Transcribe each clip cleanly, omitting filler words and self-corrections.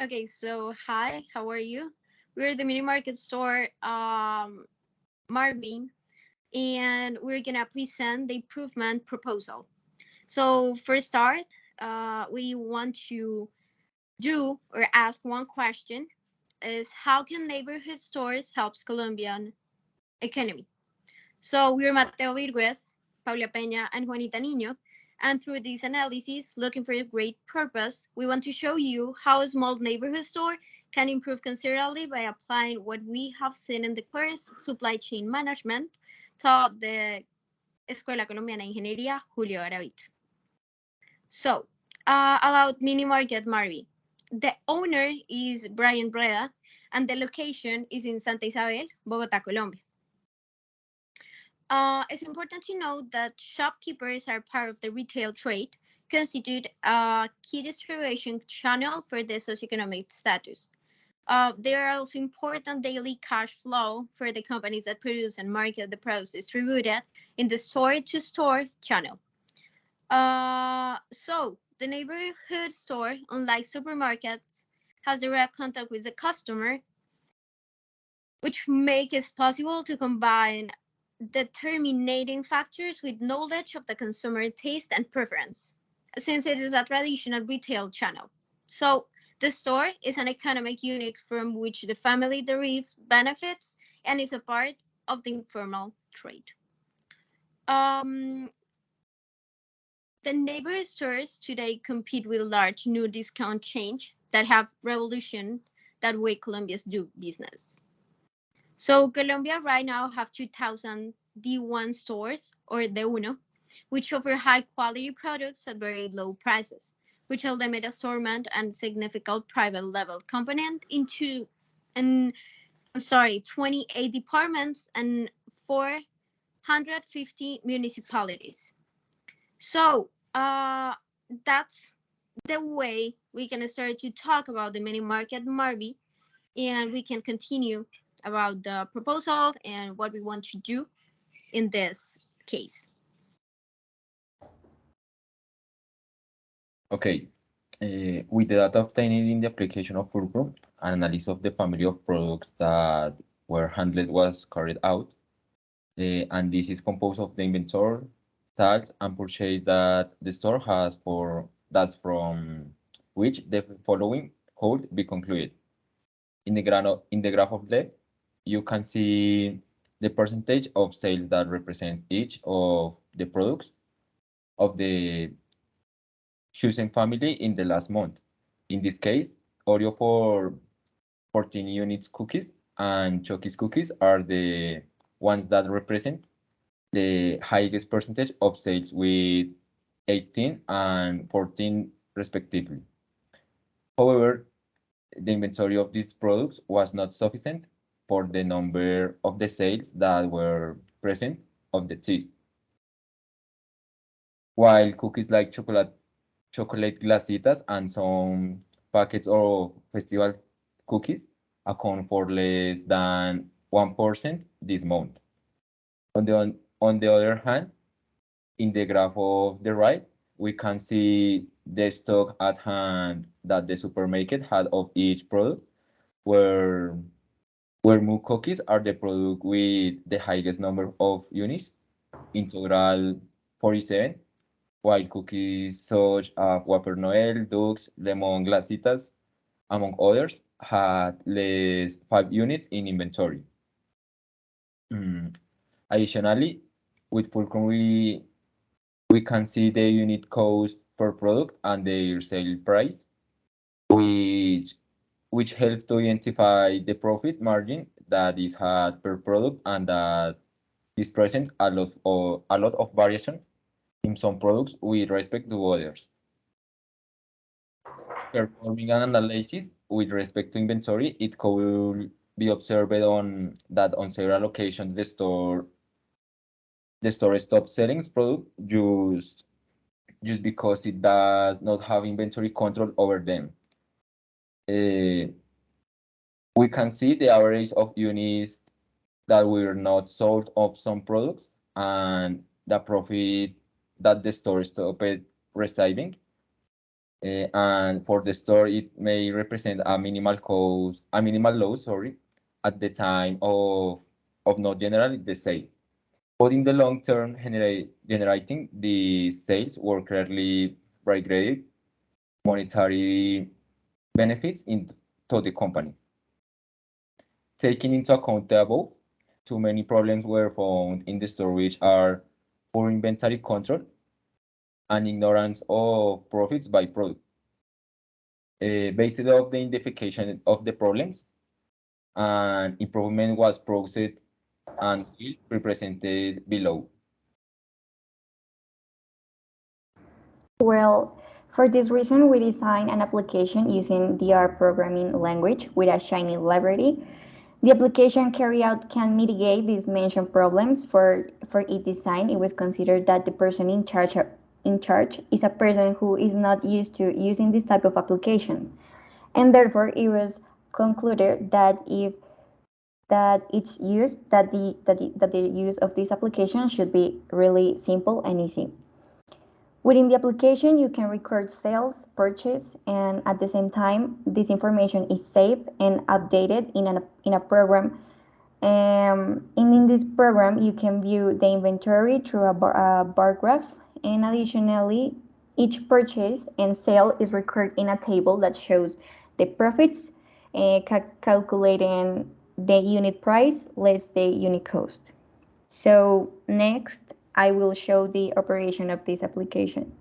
Okay, so hi, how are you? We're the mini market store, Marvin, and we're gonna present the improvement proposal. So for start, we want to do or ask one question: is how can neighborhood stores help Colombian economy? So we're Mateo Virgues, Paula Peña, and Juanita Niño. And through this analysis, looking for a great purpose, we want to show you how a small neighborhood store can improve considerably by applying what we have seen in the course Supply Chain Management taught the Escuela Colombiana de Ingeniería Julio Garavito. So, about Mini Market Marvi. The owner is Brian Breda, and the location is in Santa Isabel, Bogotá, Colombia. It's important to note that shopkeepers are part of the retail trade, constitute a key distribution channel for the socioeconomic status. They are also important daily cash flow for the companies that produce and market the products distributed in the store-to-store channel. So the neighborhood store, unlike supermarkets, has direct contact with the customer, which makes it possible to combine determining factors with knowledge of the consumer taste and preference, since it is a traditional retail channel. So, the store is an economic unit from which the family derives benefits and is a part of the informal trade. Um, the neighbor stores today compete with large new discount chains that have revolutionized that way Colombians do business. So Colombia right now have 2,000 D1 stores or D1, which offer high quality products at very low prices, which will limit assortment and significant private level component into and 28 departments and 450 municipalities. So that's the way we can start to talk about the mini market Marby, and we can continue about the proposal and what we want to do in this case. Okay, with the data obtained in the application of Fulcrum, an analysis of the family of products that were handled was carried out, and this is composed of the inventory, tax, and purchase that the store has for that's from which the following could be concluded. In the graph of left, you can see the percentage of sales that represent each of the products of the chosen family in the last month. In this case, Oreo for 14 units cookies and Chokis cookies are the ones that represent the highest percentage of sales with 18 and 14 respectively. However, the inventory of these products was not sufficient for the number of the sales that were present of the cheese. While cookies like chocolate glacitas and some packets of festival cookies account for less than 1% this month. On the other hand, in the graph of the right, we can see the stock at hand that the supermarket had of each product, where Moo cookies are the product with the highest number of units, in total 47, while cookies such as Whopper Noel, Dukes, Lemon Glacitas, among others, had less 5 units in inventory. Mm. Additionally, with Fulcrum, we can see the unit cost per product and their sale price, which which helps to identify the profit margin that is had per product and that is present a lot of variation in some products with respect to others. Performing an analysis with respect to inventory, it could be observed on several occasions the store stops selling its product just because it does not have inventory control over them. Uh, we can see the average of units that were not sold of some products and the profit that the store stopped receiving. And for the store, it may represent a minimal loss, sorry, at the time of not generally the sale. But in the long term, generating the sales were clearly regretted monetary benefits to the company. Taking into account the above, too many problems were found in the store, which are poor inventory control and ignorance of profits by product. Based on the identification of the problems, an improvement was processed and represented below. Well, for this reason, we designed an application using the R programming language with a Shiny library. The application carried out can mitigate these mentioned problems. For its design, it was considered that the person in charge is a person who is not used to using this type of application, and therefore it was concluded that if that its use that the use of this application should be really simple and easy. Within the application, you can record sales, purchase, and at the same time, this information is saved and updated in a program. And in this program, you can view the inventory through a bar graph. And additionally, each purchase and sale is recorded in a table that shows the profits, calculating the unit price less the unit cost. So next, I will show the operation of this application.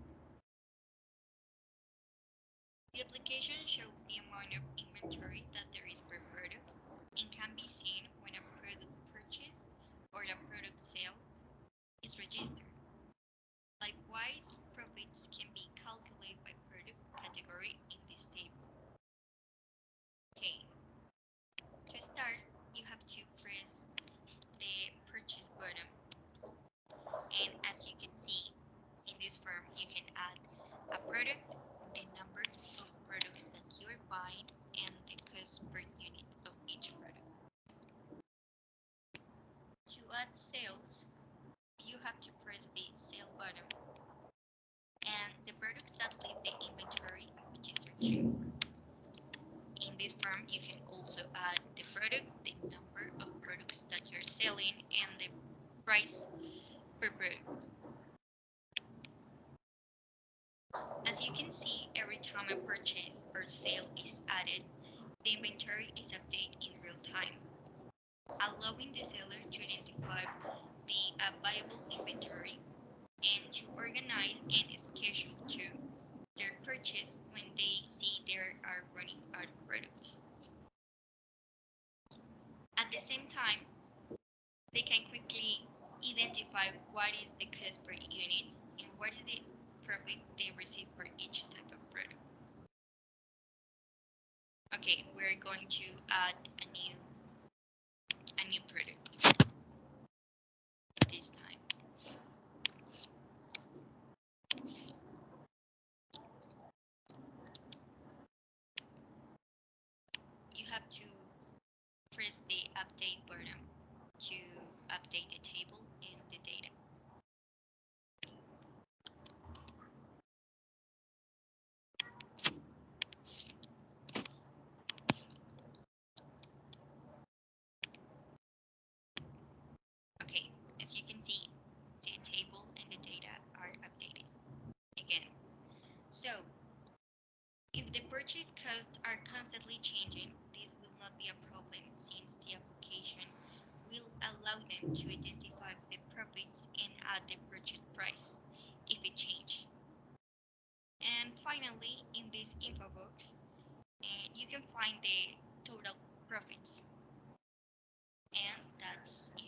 The application shows the amount of inventory that there is per product and can be seen when a product purchase or a product sale is registered. Likewise, profits can be calculated by product category in this table. Okay, to start, you have to press the purchase button, and as you can see in this form, you can add a product, the number of products that you are buying, and the cost per unit of each product. To add sales, you have to press the sale button, and the products that leave the inventory are registered too. In this form, you can also add the product, the number of products that you're selling, and the price per product. As you can see, every time a purchase or sale is added, the inventory is updated in real time, allowing the seller to identify the available inventory and to organize and schedule to their purchase when they see they are running out of products. At the same time, they can quickly identify what is the cost per unit and what is the profit they receive for each type of product. Okay, we're going to add a new product this time. You have to press the update button to update the table and the data. Okay, as you can see, the table and the data are updated again. So, if the purchase costs are constantly changing, this will not be a problem since the application will allow them to identify the profits and add the purchase price if it changes. And finally, in this info box, you can find the total profits. And that's it.